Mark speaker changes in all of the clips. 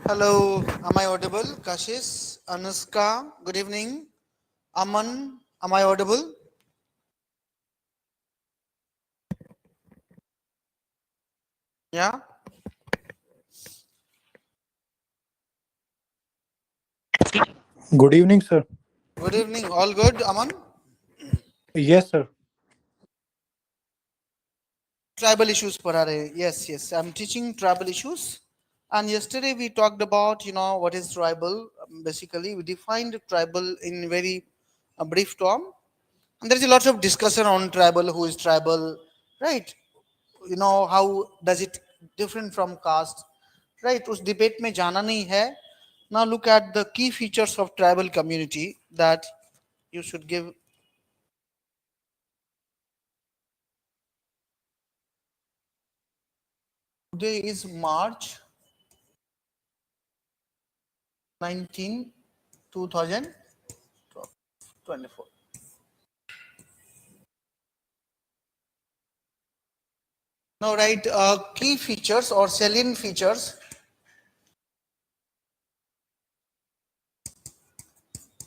Speaker 1: Hello, am I audible? Kashish, Anushka, good evening. Aman, am I audible? Yeah,
Speaker 2: Good evening, sir.
Speaker 1: good evening. All good, Aman?
Speaker 2: Yes, sir.
Speaker 1: Tribal issues पढ़ा रहे. Yes. I'm teaching tribal issues. And yesterday we talked about, what is tribal. Basically, we defined tribal in very brief term. And there's a lot of discussion on tribal, who is tribal, right? How does it different from caste, right? उस debate में जाना नहीं है. Now look at the key features of tribal community that you should give. Today is March 19, 2024. Now write key features or salient features.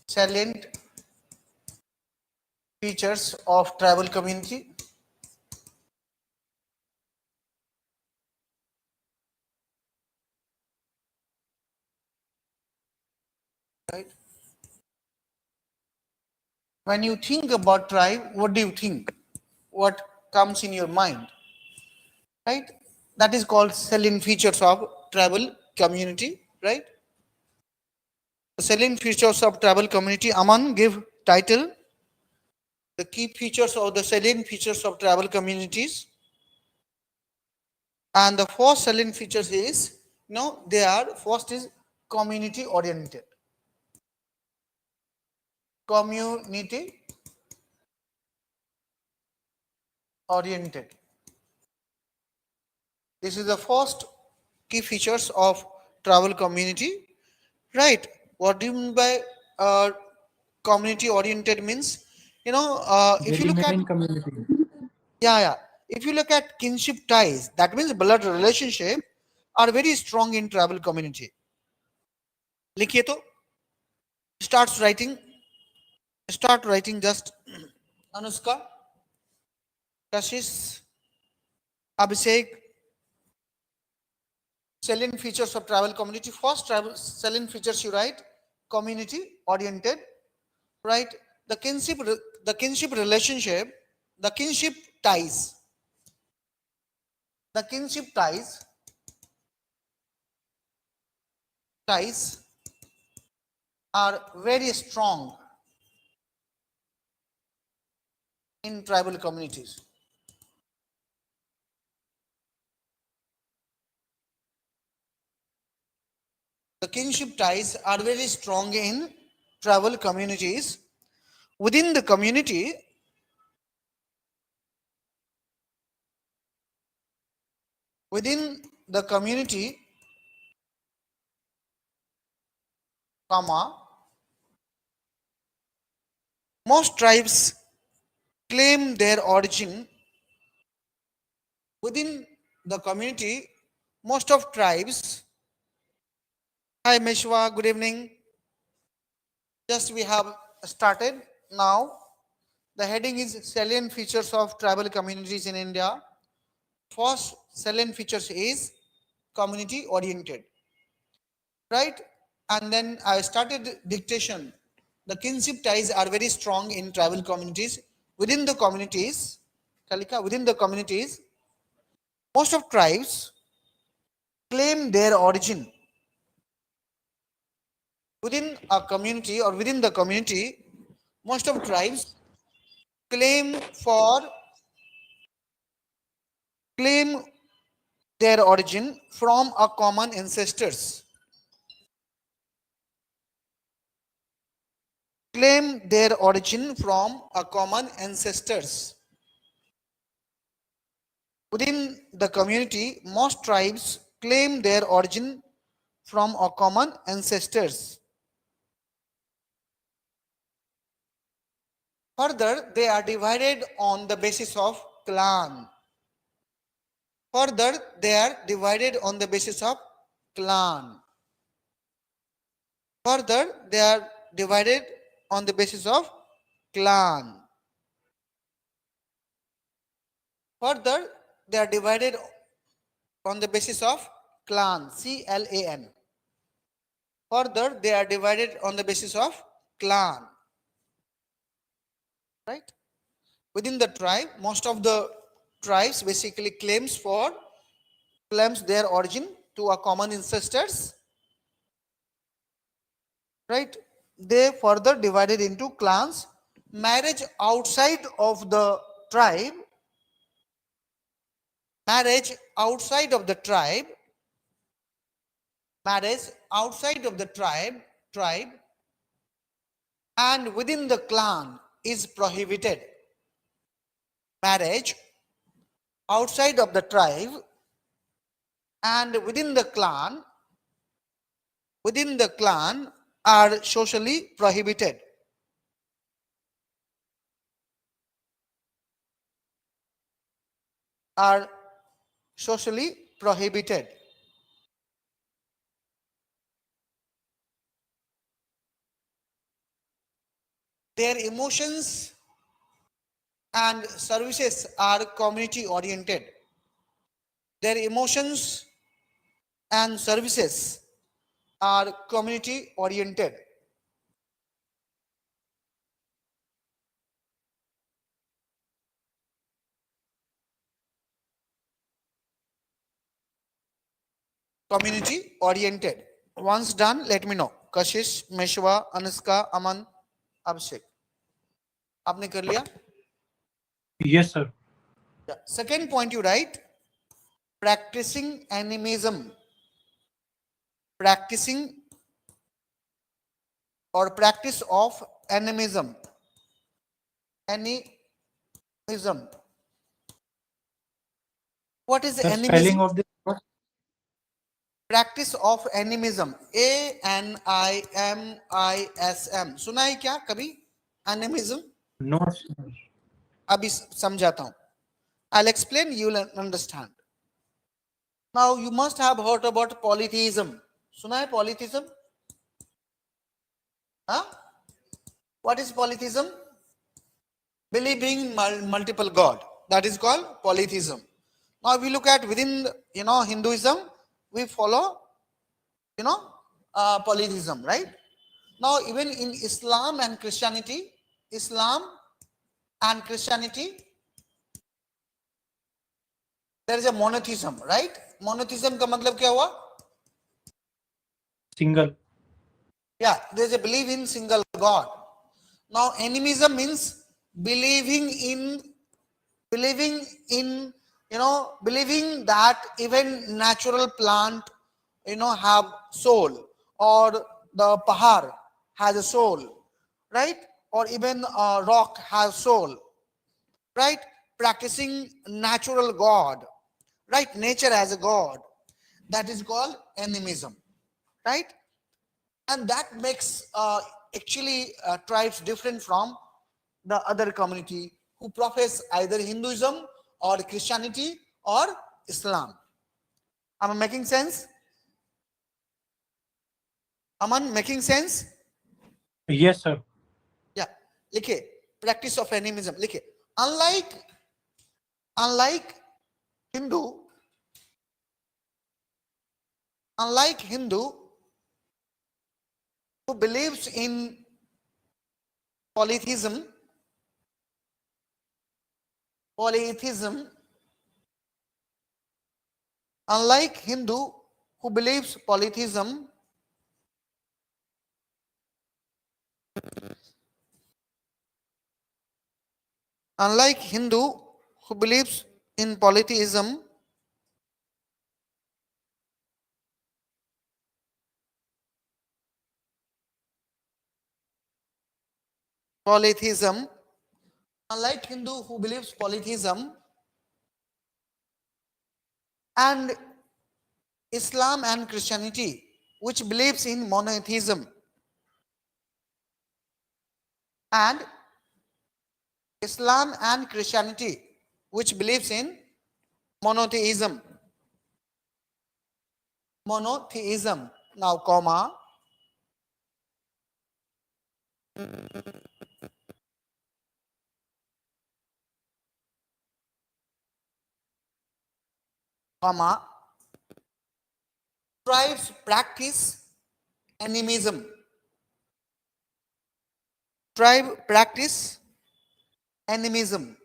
Speaker 1: Salient features of tribal community. Right. When you think about tribe, what do you think? What comes in your mind? Right? That is called salient features of tribal community, right? The salient features of tribal community. Aman, give title. The key features or the salient features of tribal communities. And the first salient features is, they are, first is community oriented. Community oriented. This is the first key features of tribal community, right? What do you mean by community oriented means? If you look at,
Speaker 2: Genuine community.
Speaker 1: yeah. If you look at kinship ties, that means blood relationship are very strong in tribal community. लिखिए तो starts writing start writing just Anushka, Kashish, Abhishek. Salient features of tribal community. First tribal salient features you write community oriented, right? The kinship relationship, the kinship ties, the kinship ties are very strong in tribal communities. The kinship ties are very strong in tribal communities. Within the community, within the community, comma, most tribes claim their origin within the community. Most of tribes. Hi Meshwa, good evening. Just we have started now. The heading is salient features of tribal communities in India. First salient features is community oriented, right? And then I started dictation. The kinship ties are very strong in tribal communities. Within the communities, Kalika, within the communities, most of tribes claim their origin. Within a community or within the community, most of tribes claim for claim their origin from a common ancestors. Claim their origin from a common ancestors. Within the community, most tribes claim their origin from a common ancestors. Further, they are divided on the basis of clan. Further, they are divided on the basis of clan. Further, they are divided on the basis of clan. Further, they are divided on the basis of clan, CLAN. Further, they are divided on the basis of clan. Right? Within the tribe, most of the tribes basically claims their origin to a common ancestors. Right? They further divided into clans. Marriage outside of the tribe, marriage outside of the tribe, marriage outside of the tribe and within the clan is prohibited. Marriage outside of the tribe and within the clan are socially prohibited. Are socially prohibited. Their emotions and services are community oriented. Their emotions and services are community oriented. Community oriented. Once done, let me know. Kashish, Meshwa, Anuska, Aman, Abhishek. आपने कर लिया?
Speaker 2: Yes, sir.
Speaker 1: Yeah. Second point you write, practicing animism. Practicing or practice of animism. Animism. What is
Speaker 2: The
Speaker 1: animism?
Speaker 2: spelling of this word?
Speaker 1: Practice of animism. ANIMISM. सुना है क्या कभी animism?
Speaker 2: No, sir.
Speaker 1: अभी समझाता हूं. I'll explain, you will understand. Now you must have heard about polytheism. सुना है polytheism? Huh? What is polytheism? Believing multiple god. That is called polytheism. Now we look at within Hinduism, we follow polytheism, right? Now even in Islam and Christianity, there is a monotheism, right? Monotheism का मतलब क्या हुआ?
Speaker 2: Single.
Speaker 1: Yeah, there is a belief in single God. Now animism means believing that even natural plant have soul, or the pahar has a soul, right? Or even a rock has soul, right? Practicing natural God, right? Nature as a God. That is called animism, right? And that makes actually tribes different from the other community who profess either Hinduism or Christianity or Islam. Am I making sense? Aman, making sense?
Speaker 2: Yes, sir.
Speaker 1: Yeah. लिखिए, practice of animism. लिखिए, unlike Hindu, who believes in polytheism, unlike Hindu who believes polytheism, unlike Hindu who believes in polytheism, unlike Hindu who believes polytheism, and Islam and Christianity, which believes in monotheism, and Islam and Christianity, which believes in monotheism. Monotheism. Now, comma. comma, tribes practice animism. Tribe practice animism.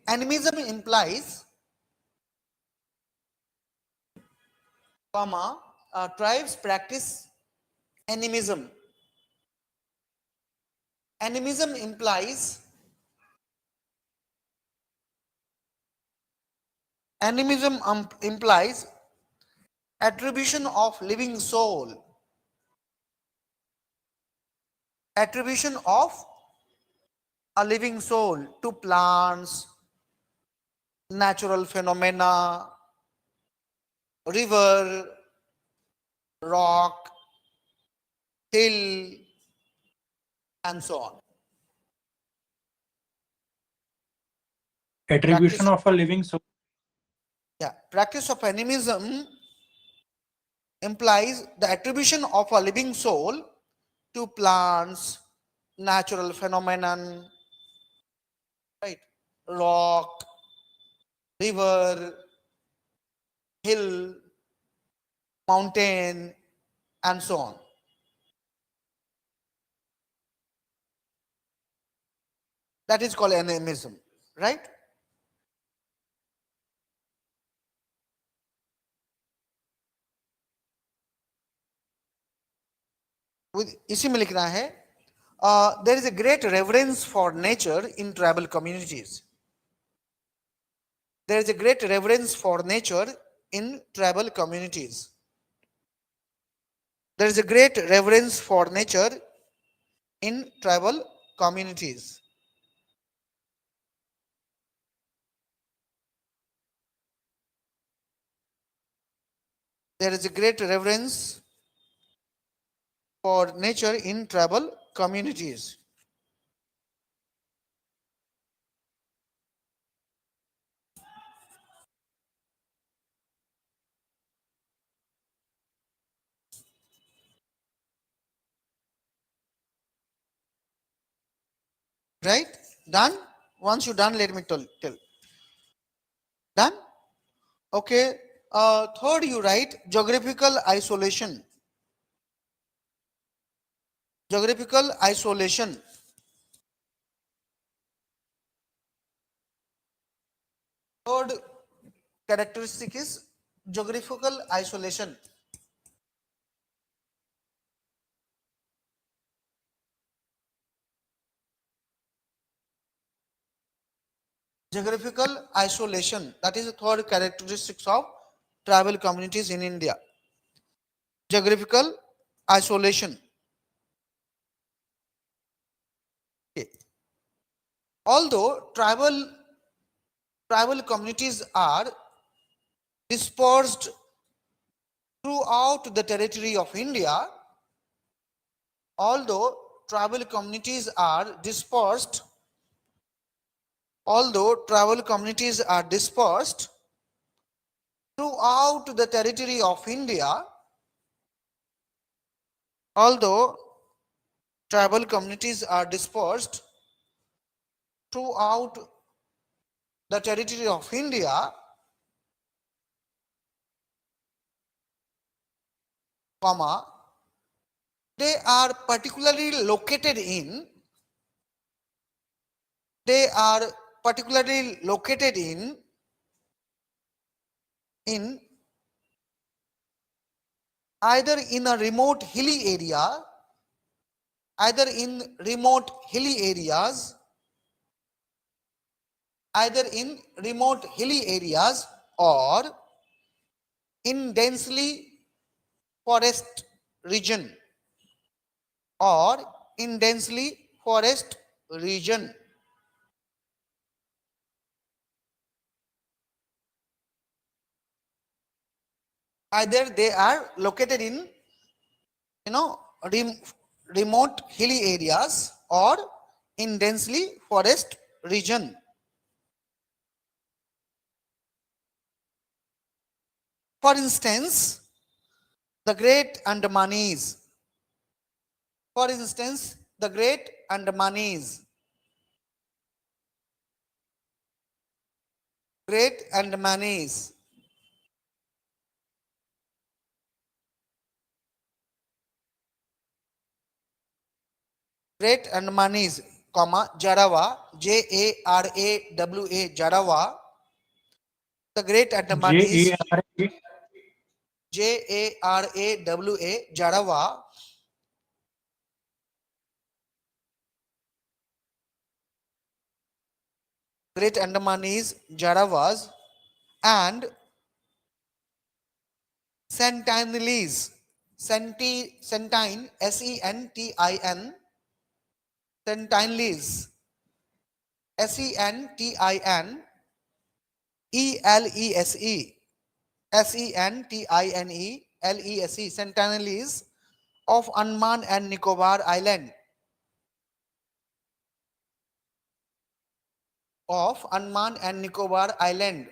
Speaker 1: Animism implies, comma, tribes practice animism. Animism implies, implies attribution of living soul. Attribution of a living soul to plants, natural phenomena, river, rock, hill, and so on.
Speaker 2: Attribution
Speaker 1: Practice,
Speaker 2: of a living soul.
Speaker 1: practice of animism implies the attribution of a living soul to plants, natural phenomenon, right? Rock, river, hill, mountain, and so on. That is called animism, right? इसी में लिखना है, there is a great reverence for nature in tribal communities. There is a great reverence for nature in tribal communities. There is a great reverence for nature in tribal communities. There is a great reverence for nature in tribal communities. Right? Done? Once you done, let me tell. Done? Okay. Third, you write geographical isolation. Geographical isolation. Third characteristic is geographical isolation. Geographical isolation. That is the third characteristics of tribal communities in India. Geographical isolation. Okay. Although tribal communities are dispersed throughout the territory of India, although tribal communities are dispersed throughout the territory of India, although tribal communities are dispersed throughout the territory of India, comma, they are particularly located in either in a remote hilly area, either in remote hilly areas or in densely forest region either they are located in remote hilly areas or in densely forest region. For instance, the Great Andamanese. For instance, the Great Andamanese. Great Andamanese. Great Andamanese, comma, Jarawa, Jarawa, Jarawa. The Great Andamanese,
Speaker 2: Jara.
Speaker 1: Jarawa, Jarawa. Great Andamanese, Jarawas, and Sentinelese. Sentin, Sentin, Sentinelese, Sentinelese, Sentinelese, Sentinelese of Andaman and Nicobar Island. Of Andaman and Nicobar Island.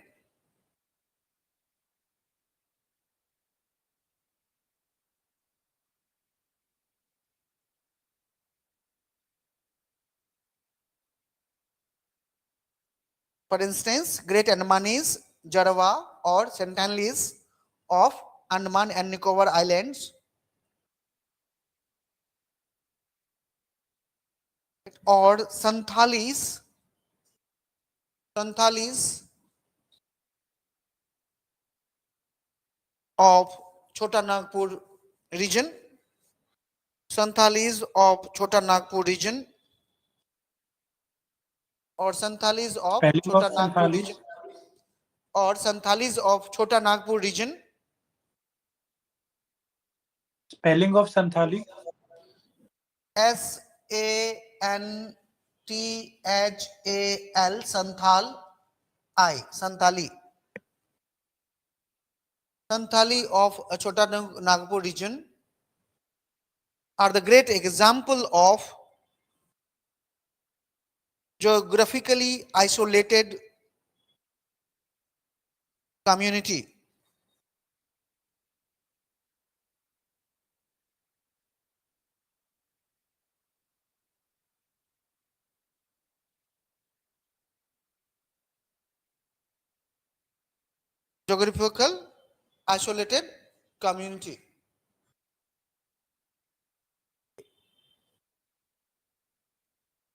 Speaker 1: For instance, Great Andamanese, Jarawa or Sentinelese of Andaman and Nicobar Islands, or Santhalis, of Chota Nagpur region, Santhalis of Chota Nagpur region, or Santhalis of
Speaker 2: Spelling
Speaker 1: Chota
Speaker 2: of
Speaker 1: Nagpur
Speaker 2: Santhali.
Speaker 1: region, or Santhalis of Chota Nagpur region.
Speaker 2: Spelling of Santhali.
Speaker 1: Santhal, Santhal, Santhali. Santhali of Chota Nagpur region are the great example of geographically isolated community. Geographical isolated community.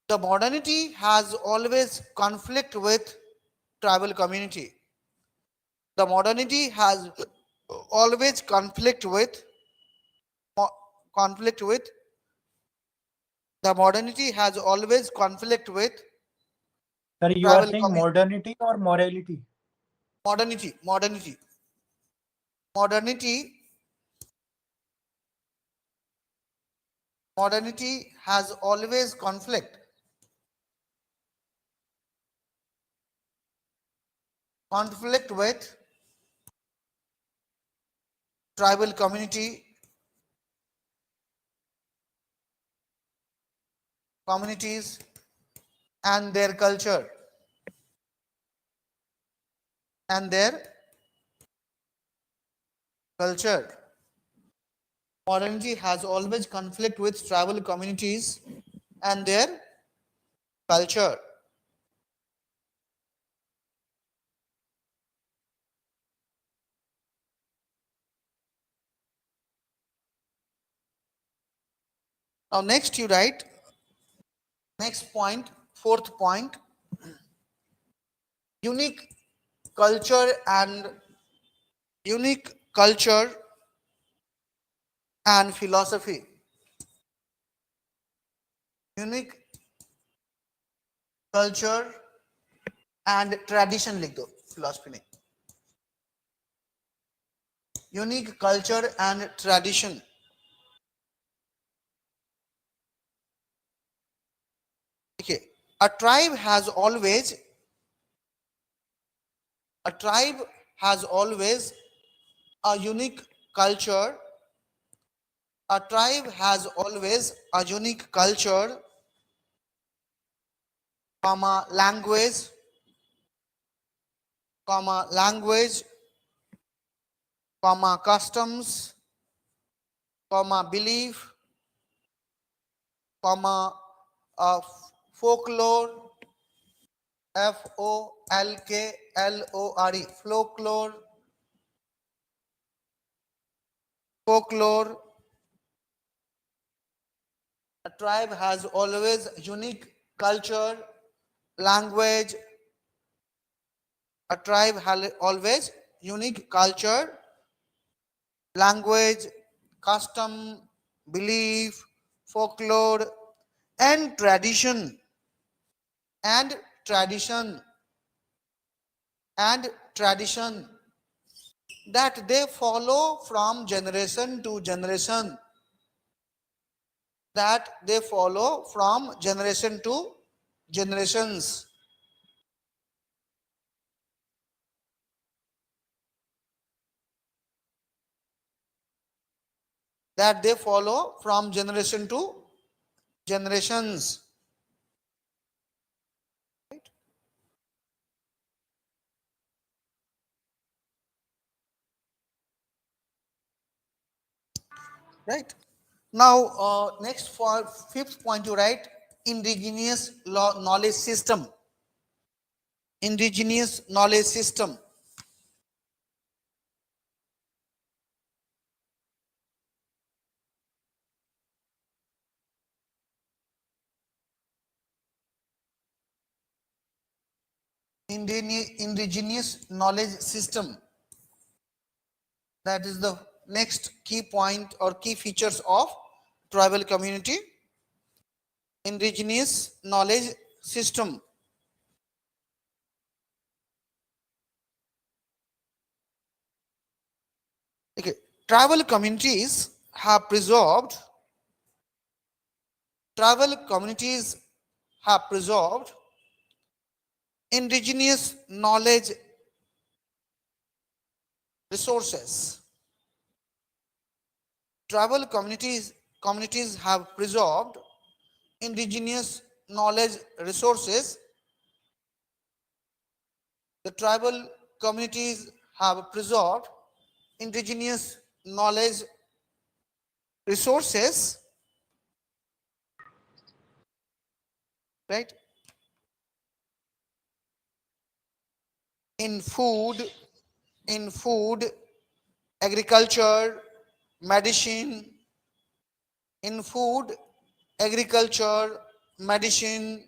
Speaker 1: The modernity has always conflict with tribal community. The modernity has always conflict with the modernity has always conflict with
Speaker 2: Sir, you are
Speaker 1: tribal
Speaker 2: saying modernity or morality?
Speaker 1: modernity, modernity has always conflict with tribal communities and their culture Modernity has always conflict with tribal communities and their culture. Now next you write, next point, fourth point, unique culture and philosophy. Unique culture and tradition लिख दो, philosophy नहीं. Unique culture and tradition. Okay. A tribe has always a unique culture. A tribe has always a unique culture, language, customs, comma belief, comma folklore, folklore, folklore, folklore. A tribe has always unique culture, language. A tribe has always unique culture, language, custom, belief, folklore, and tradition, and tradition, and tradition that they follow from generation to generation, that they follow from generation to generations, that they follow from generation to generations. Right. Now, next for fifth point, you write indigenous knowledge system. Indigenous knowledge system. Indigenous knowledge system. That is the next key point or key features of tribal community. Indigenous knowledge system. Okay. Tribal communities have preserved. Tribal communities have preserved indigenous knowledge resources. Tribal communities have preserved indigenous knowledge resources. The tribal communities have preserved indigenous knowledge resources, right? In food, in food, agriculture, medicine, in food, agriculture, medicine,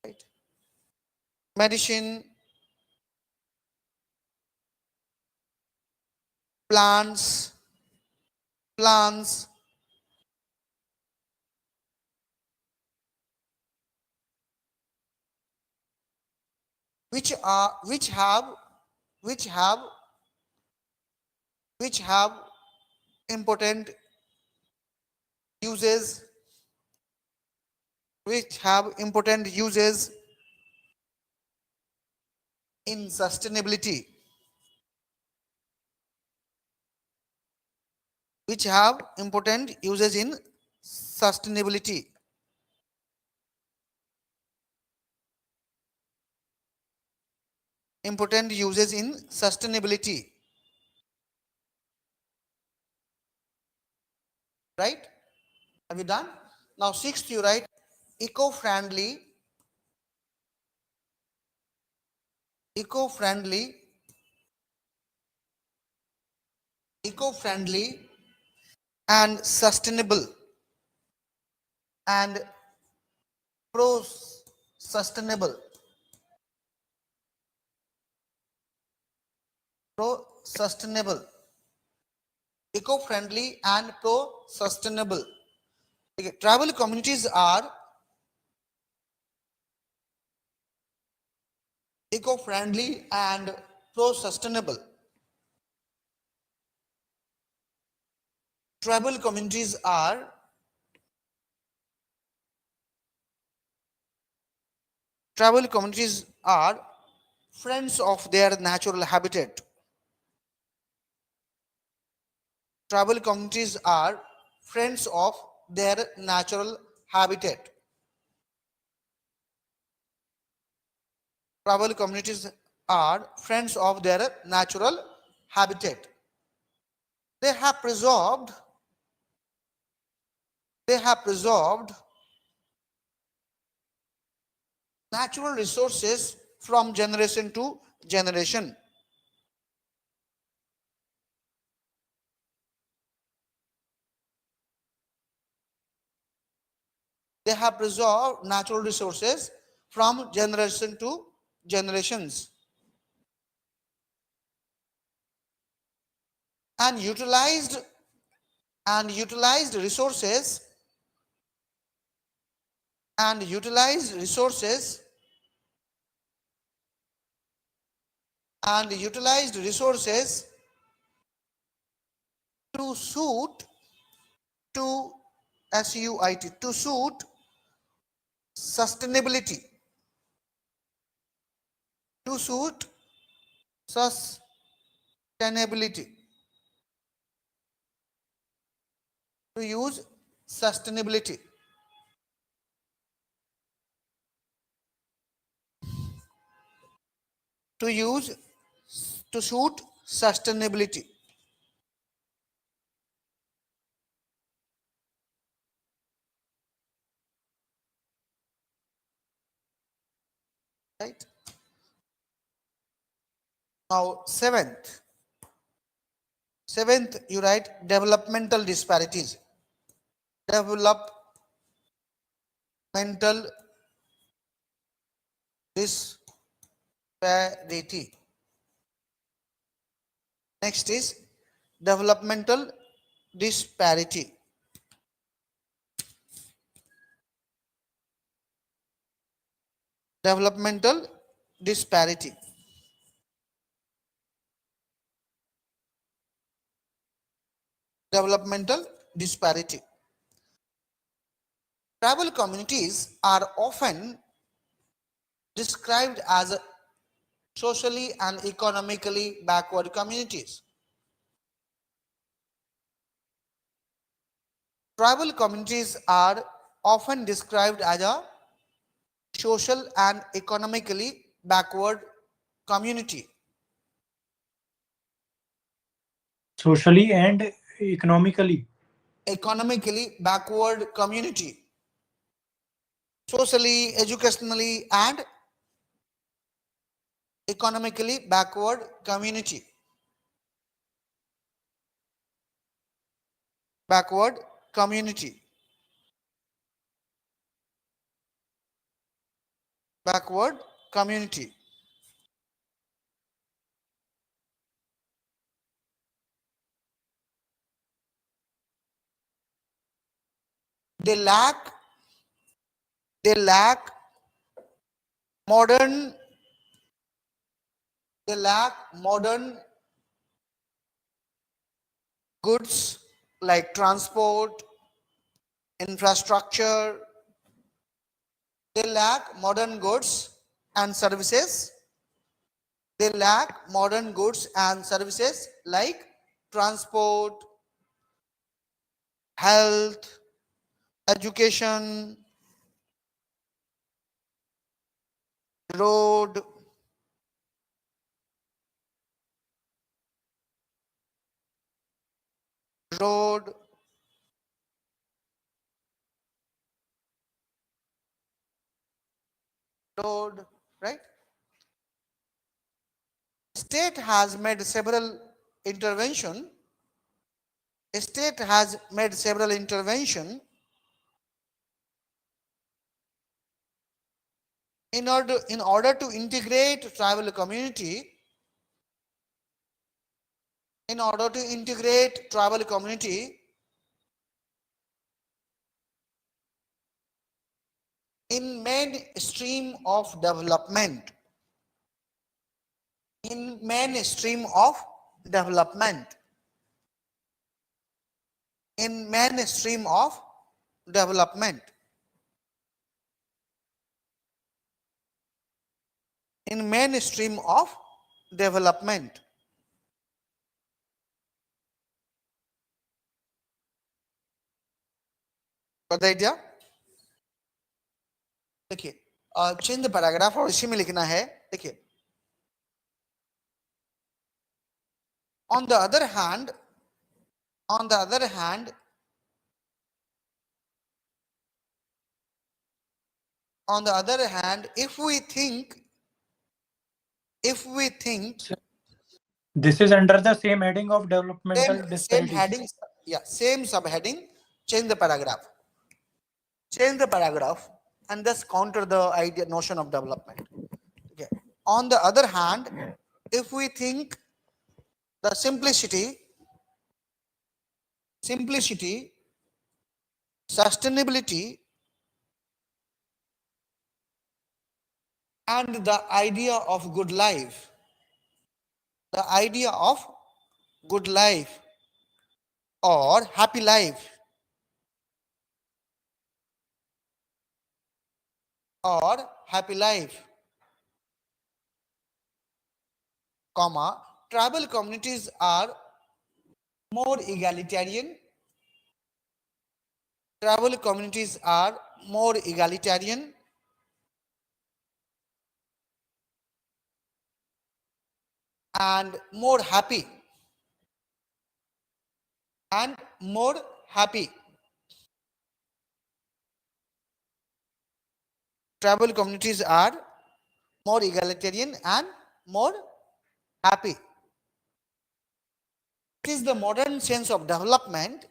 Speaker 1: right? Medicine, plants, plants, which have which have which have important uses, which have important uses in sustainability, which have important uses in sustainability, important uses in sustainability, right? Have you done? Now sixth, you write eco-friendly, eco-friendly, eco-friendly and sustainable and pro-sustainable, pro-sustainable, eco-friendly and pro-sustainable. Okay. Tribal communities are eco-friendly and pro-sustainable. Tribal communities are tribal communities are friends of their natural habitat. Tribal communities are friends of their natural habitat. Tribal communities are friends of their natural habitat. They have preserved natural resources from generation to generation. They have preserved natural resources from generation to generations and utilized resources and utilized resources and utilized resources to suit to SUIT to suit sustainability to suit sustainability to use sustainability to use to suit sustainability, right? Now seventh you write developmental disparities. Developmental disparity. Next is developmental disparity. Developmental disparity. Developmental disparity. Tribal communities are often described as socially and economically backward communities. Tribal communities are often described as a social and economically backward community.
Speaker 2: Socially and economically.
Speaker 1: Economically backward community. Socially, educationally, and economically backward community. Backward community. Backward community. They lack they lack modern they lack modern goods like transport, infrastructure. They lack modern goods and services. They lack modern goods and services like transport, health, education, road, road, road, right? State has made several intervention. State has made several intervention in order to integrate tribal community. In order to integrate tribal community in mainstream of development. In mainstream of development. In mainstream of development. In mainstream of development. Got the idea? देखिए change paragraph और इसी में लिखना है. देखिए On the other hand, on the other hand, on the other hand, if we think,
Speaker 2: This is under the same heading of developmental
Speaker 1: same
Speaker 2: disparities.
Speaker 1: heading, yeah, same subheading, change the paragraph. Change the paragraph and thus counter the idea notion of development. Okay. On the other hand, if we think the simplicity, sustainability, and the idea of good life, the idea of good life or happy life or happy life, comma, tribal communities are more egalitarian, tribal communities are more egalitarian and more happy and more happy. Tribal communities are more egalitarian and more happy. It is the modern sense of development.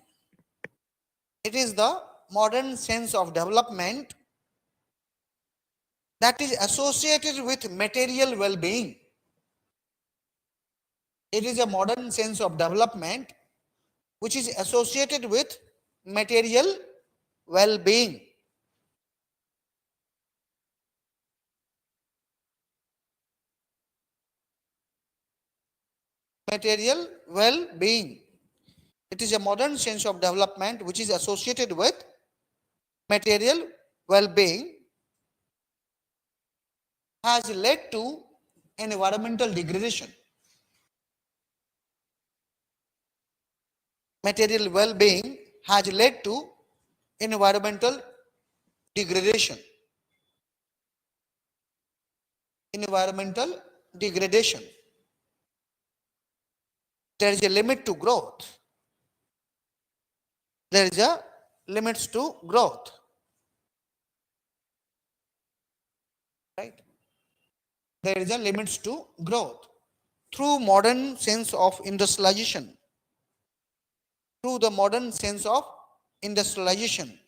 Speaker 1: It is the modern sense of development that is associated with material well-being. It is a modern sense of development which is associated with material well-being. Material well-being. It is a modern sense of development which is associated with material well-being has led to environmental degradation. Material well-being has led to environmental degradation. Environmental degradation. There is a limit to growth. There is a limits to growth. Right? There is a limits to growth. Through modern sense of industrialization. Through the modern sense of industrialization.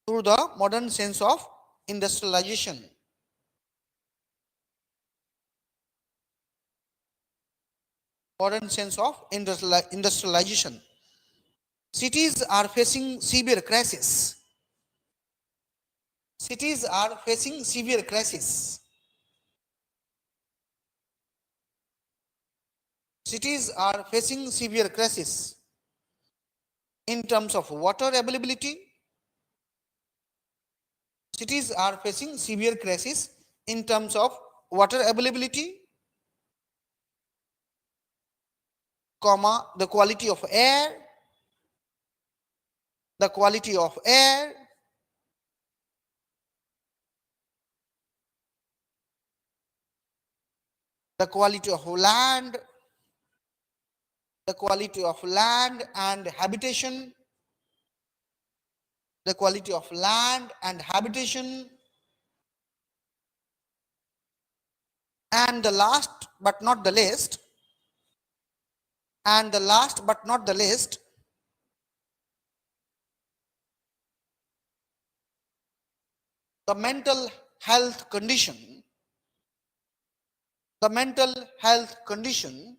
Speaker 1: Through the modern sense of industrialization. Modern sense of industrialization. Cities are facing severe crisis. Cities are facing severe crisis. Cities are facing severe crisis in terms of water availability. Cities are facing severe crisis in terms of water availability, comma, the quality of air, the quality of air, the quality of land, the quality of land and habitation, the quality of land and habitation, and the last but not the least, and the last but not the least, the mental health condition, the mental health condition,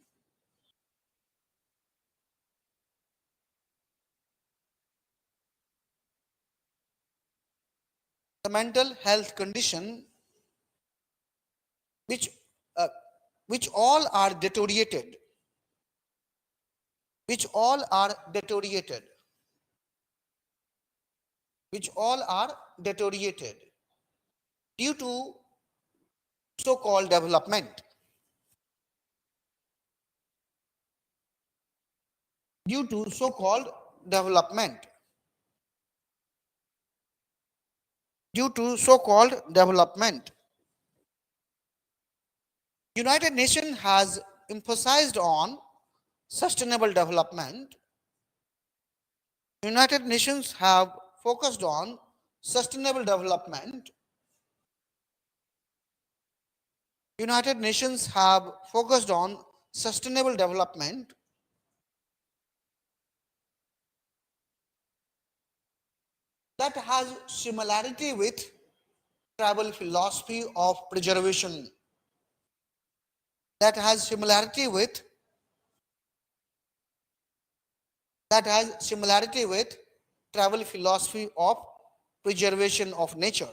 Speaker 1: the mental health condition which uh, which all are deteriorated, which all are deteriorated, which all are deteriorated due to so-called development, due to so-called development, due to so-called development. United Nations has emphasized on sustainable development. United Nations have focused on sustainable development. United Nations have focused on sustainable development. That has similarity with tribal philosophy of preservation. That has similarity with tribal philosophy of preservation of nature.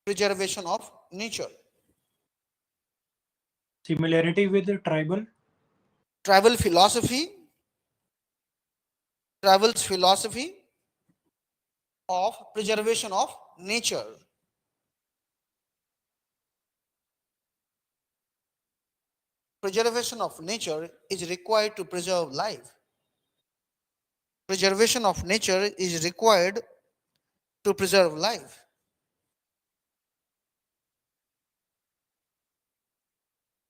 Speaker 1: Preservation of nature.
Speaker 2: Similarity with the
Speaker 1: Tribal philosophy. Tribal's philosophy of preservation of nature. Preservation of nature is required to preserve life. Preservation of nature is required to preserve life.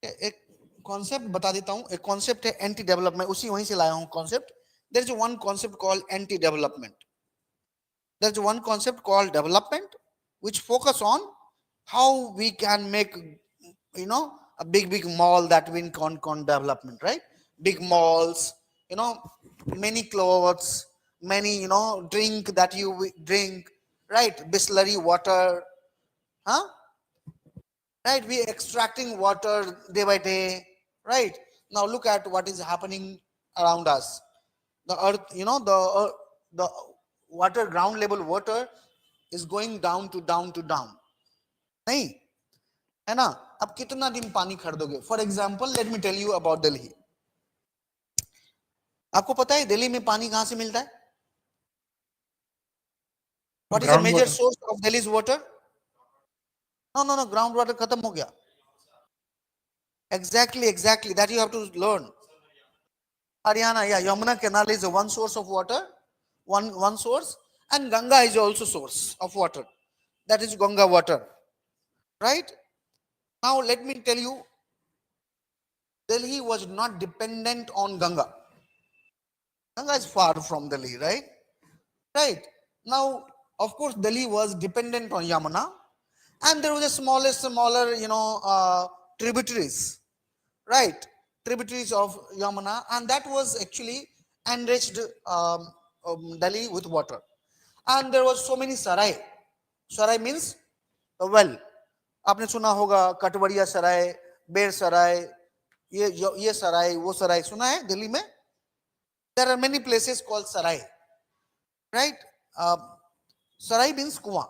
Speaker 1: एक concept बता देता हूं. एक concept है anti development, उसी वहीं से लाया हूं concept. There is one concept called anti development. There is one concept called development, which focus on how we can make, a big mall that we call development, right? Big malls, many clothes, many, drink that you drink, right? Bisleri water, huh? Right? We extracting water day by day, right? Now look at what is happening around us. The earth, the water, ground level water is going down to down. नहीं है ना. अब कितना दिन पानी खरीदोगे? For example let me tell you about Delhi. आपको पता है दिल्ली में पानी कहां से मिलता है? What is the major source of Delhi's water? No ground water खत्म हो गया. Exactly that you have to learn. Haryana, yeah, Yamuna canal is one source of water, one source, and Ganga is also source of water. That is Ganga water, right? Now let me tell you, Delhi was not dependent on Ganga. Ganga is far from Delhi, right? Right. Now, of course, Delhi was dependent on Yamuna, and there was a smaller, tributaries, right? Tributaries of Yamuna, and that was actually enriched Delhi with water. And there was so many sarai. Sarai means a well. आपने सुना होगा कटवड़िया सराय, बेर सराय, ये सराय, वो सराय सुना है दिल्ली में? There are many places called sarai, right? Sarai means kuwa,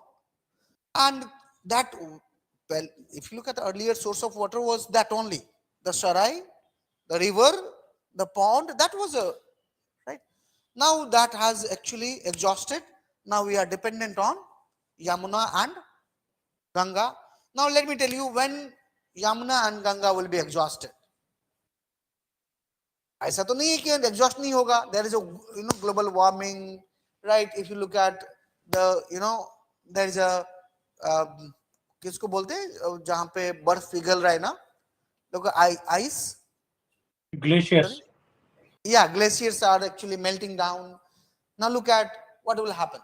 Speaker 1: and that, well, if you look at the earlier source of water was that only the sarai, the river, the pond. That was a right. Now that has actually exhausted. Now we are dependent on Yamuna and Ganga. Now let me tell you when Yamuna and Ganga will be exhausted. ऐसा तो नहीं है कि exhaust नहीं होगा. There is a global warming, right? If you look at the there is a किसको बोलते हैं जहाँ पे बर्फ पिघल रहा है ना, लोग ice,
Speaker 2: glaciers.
Speaker 1: Yeah, glaciers are actually melting down. Now look at what will happen.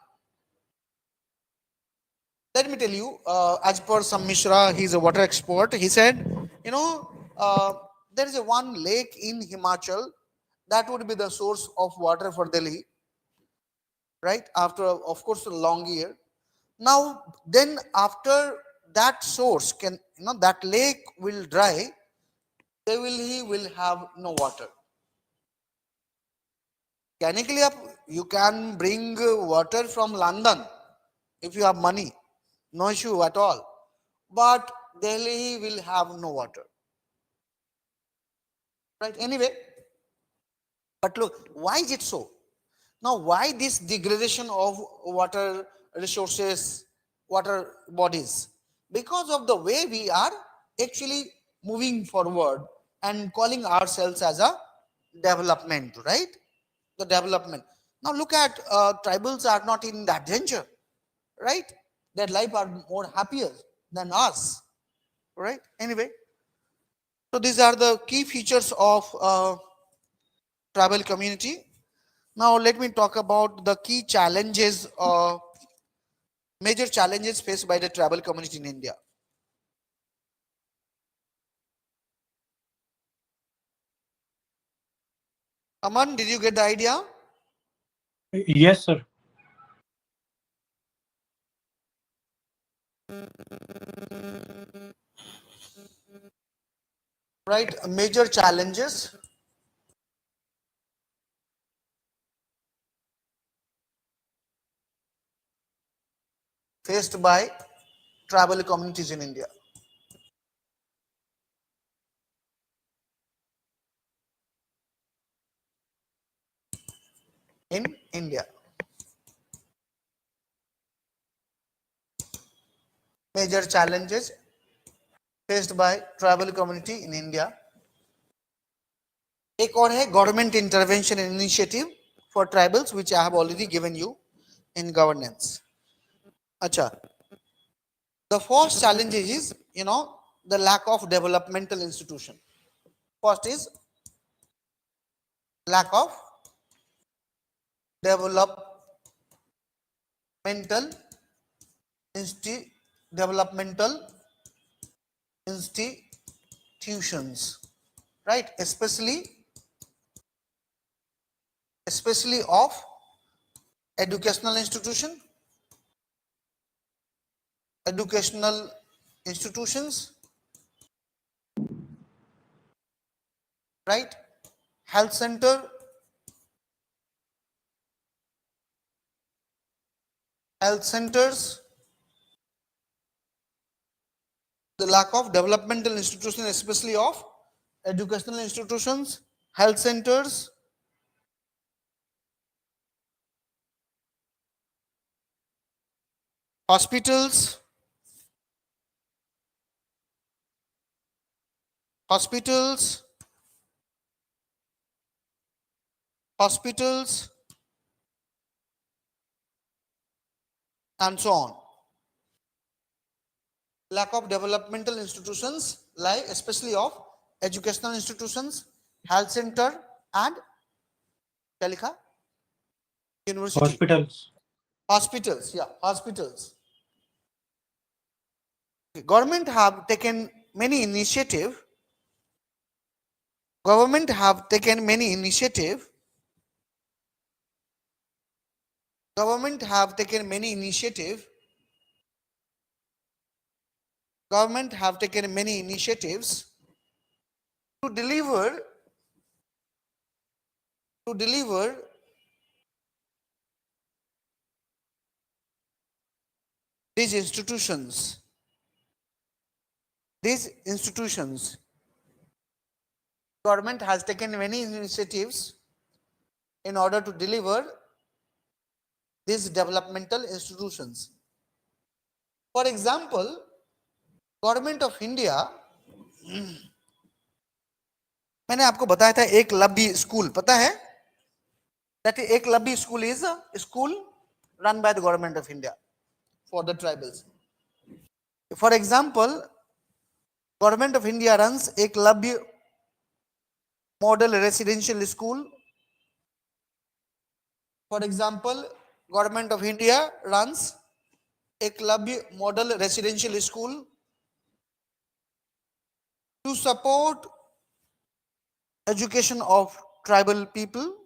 Speaker 1: Let me tell you, as per some Mishra, he's a water expert. He said, there is a one lake in Himachal that would be the source of water for Delhi, right? After, of course, a long year. Now, then after that source that lake will dry, Delhi will have no water. Mechanically, you can bring water from London if you have money. No issue at all. But Delhi will have no water. Right? Anyway, but look, why is it so? Now, why this degradation of water resources, water bodies? Because of the way we are actually moving forward and calling ourselves as a development, right? The development. Now, look at tribals are not in that danger, right? Their life are more happier than us, right? Anyway, So these are the key features of tribal community. Now let me talk about the key challenges, major challenges faced by the tribal community in India. Aman, did you get the idea?
Speaker 2: Yes, sir.
Speaker 1: Right, major challenges faced by tribal communities in India. In India, major challenges faced by tribal community in India. एक और है government intervention initiative for tribals, which I have already given you in governance. अच्छा, the first challenge is, the lack of developmental institution. First is lack of developmental developmental institutions, right? Especially of educational institutions, right? Health centers, the lack of developmental institutions, especially of educational institutions, health centers, hospitals, and so on. Lack of developmental institutions, like especially of educational institutions, health center, and university. Hospitals, yeah, hospitals. Government have taken many initiative. Government have taken many initiative. Government have taken many initiative. Government have taken many initiatives to deliver these institutions. Government has taken many initiatives in order to deliver these developmental institutions. For example, Government of India, मैंने आपको बताया था Eklavya school, पता है? That Eklavya school is a school run by the Government of India for the tribals. For example, Government of India runs eklavya model residential school. For example, Government of India runs eklavya model residential school to support education of tribal people.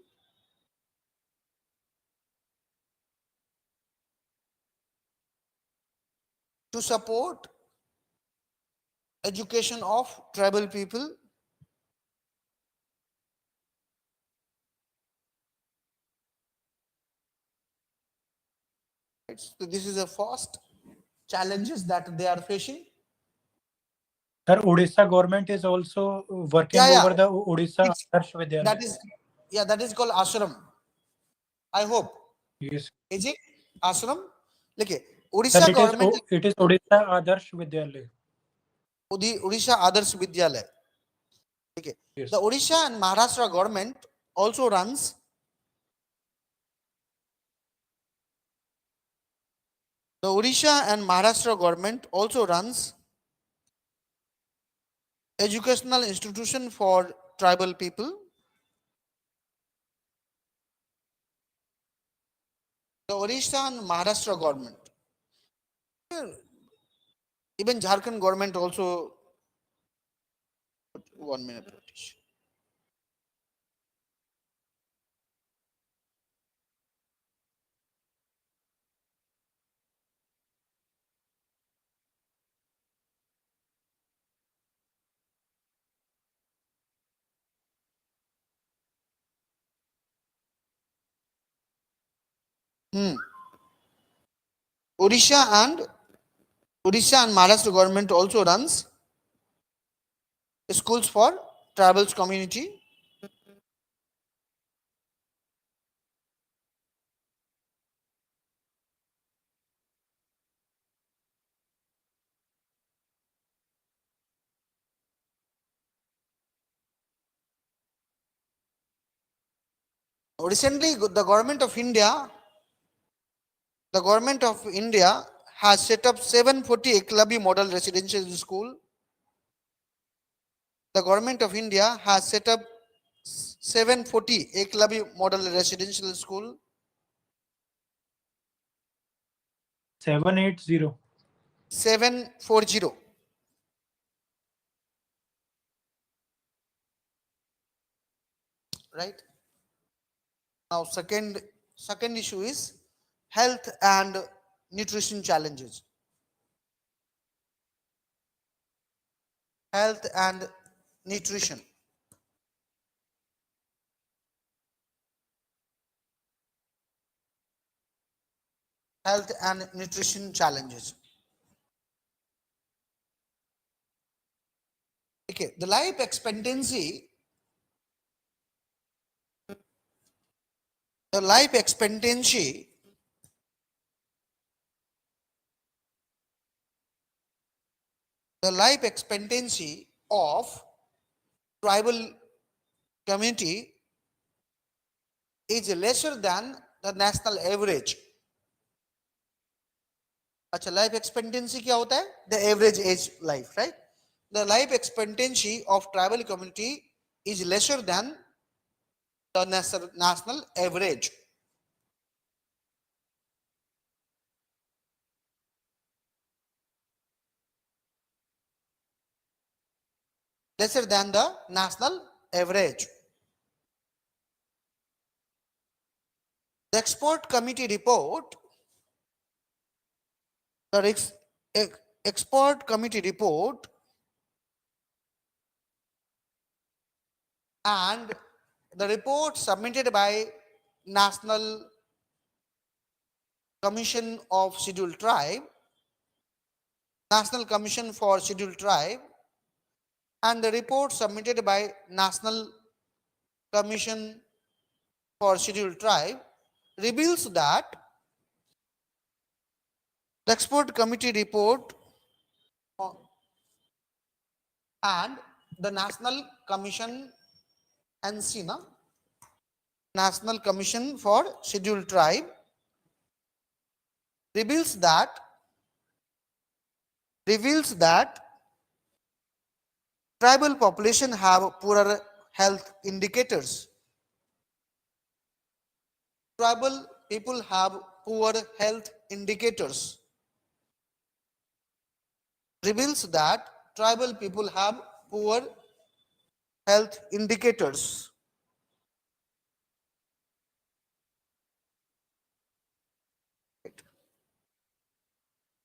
Speaker 1: To support education of tribal people. So this is the first challenges that they are facing.
Speaker 2: Sir, Odisha government is also working over the Odisha Adarsh Vidyalaya.
Speaker 1: That is called ashram. I hope.
Speaker 2: Yes.
Speaker 1: Is it ashram? Look, Odisha
Speaker 2: Sir,
Speaker 1: government.
Speaker 2: it is Odisha Adarsh Vidyalaya.
Speaker 1: Odisha Adarsh Vidyalaya. Okay.
Speaker 2: Yes.
Speaker 1: The Odisha and Maharashtra government also runs educational institution for tribal people. The Odisha and Maharashtra government. Even Jharkhand government also. 1 minute. Odisha and Maharashtra government also runs schools for tribals community. Recently, the government of India has set up 740 Eklavya model residential school. The government of India has set up 740 Eklavya model residential school.
Speaker 2: 780.
Speaker 1: 740. Right. Now, second issue is health and nutrition challenges. Health and nutrition. Health and nutrition challenges. Okay, the life expectancy. The life expectancy of tribal community is lesser than the national average. अच्छा, life expectancy क्या होता है? The average age life, right? The life expectancy of tribal community is lesser than the national average. Lesser than the national average. The expert committee report. The expert committee report and the report submitted by National Commission of Scheduled Tribe, National Commission for Scheduled Tribe, and the report submitted by National Commission for Scheduled Tribe reveals that the expert committee report and the National Commission NCNA, National Commission for Scheduled Tribe, reveals that tribal population have poorer health indicators. Tribal people have poor health indicators. Reveals that tribal people have poor health indicators.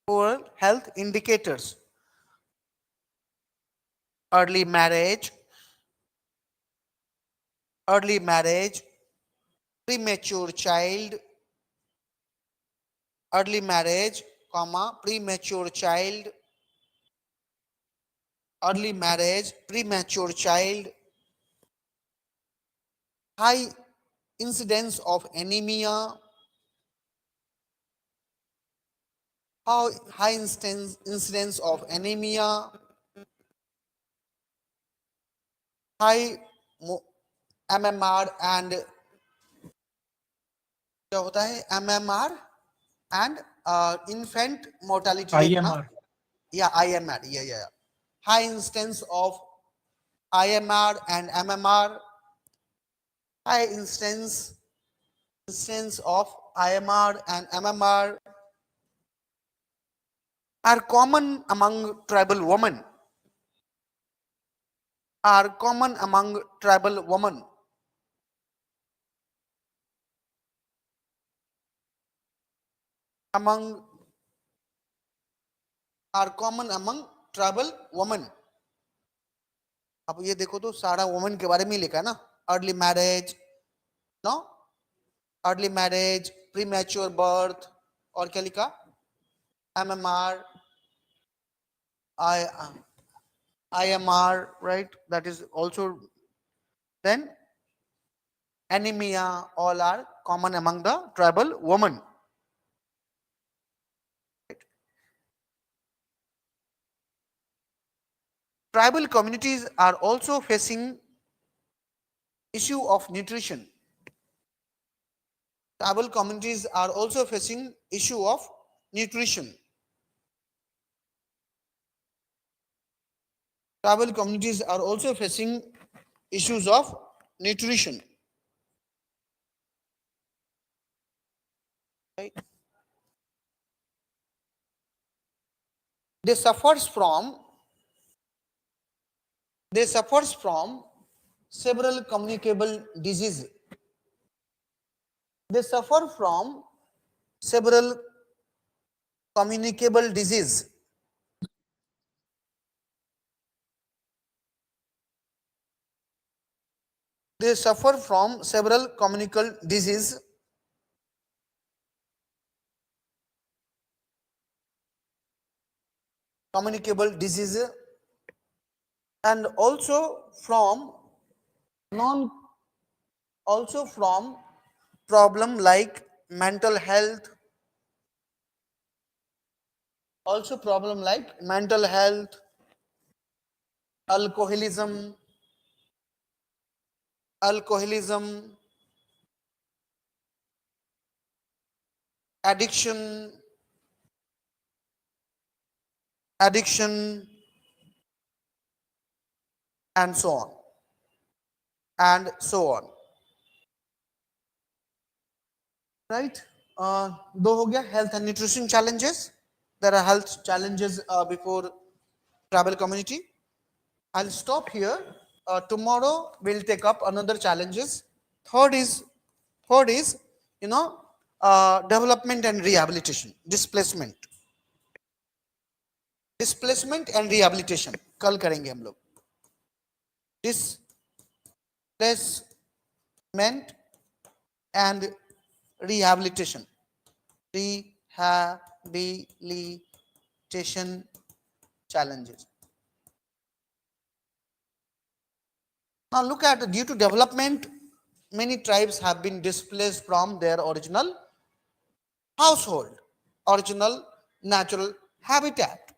Speaker 1: Poor health indicators. Early marriage, premature child, early marriage, premature child, early marriage, premature child, high incidence of anemia, high incidence of anemia, high MMR and क्या होता है MMR and infant mortality rate,
Speaker 2: IMR.
Speaker 1: IMR, high instance of IMR and MMR. High instance of IMR and MMR are common among tribal women. Are common among tribal women. Are common among tribal women. अब ये देखो तो सारा women के बारे में लिखा है ना. Early marriage, no, early marriage, premature birth, और क्या लिखा? MMR, IMR, right? That is also then anemia. All are common among the tribal women. Tribal communities are also facing issue of nutrition. Tribal communities are also facing issue of nutrition. Tribal communities are also facing issues of nutrition. Right? They suffers from several communicable diseases. They suffer from several communicable disease. They suffer from several communicable disease. Communicable disease, and also from problem like mental health. Also problem like mental health, alcoholism, addiction, and so on. Right? दो हो गया health and nutrition challenges. There are health challenges before tribal community. I'll stop here. Tomorrow we'll take up another challenges. Third is development and rehabilitation, displacement and rehabilitation. कल करेंगे हम लोग. Displacement and rehabilitation. Challenges. Now look at, due to development, many tribes have been displaced from their original household, original natural habitat.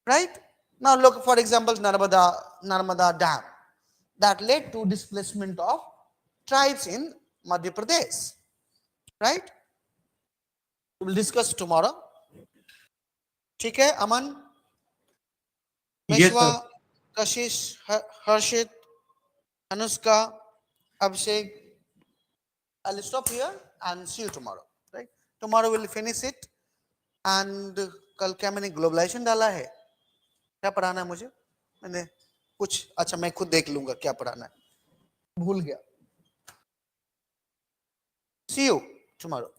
Speaker 1: Right? Now look, for example, Narmada Dam, that led to displacement of tribes in Madhya Pradesh. Right? We will discuss tomorrow. ठीक है, अमन, मेशवा, कशिश, हर्षित, Anushka, Abhishek. I'll stop here and see you tomorrow. Right? Tomorrow we'll finish it. And कल क्या मैंने globalisation डाला है? क्या पढ़ाना है मुझे? मैंने कुछ, अच्छा मैं खुद देख लूंगा क्या पढ़ाना है, भूल गया. See you tomorrow.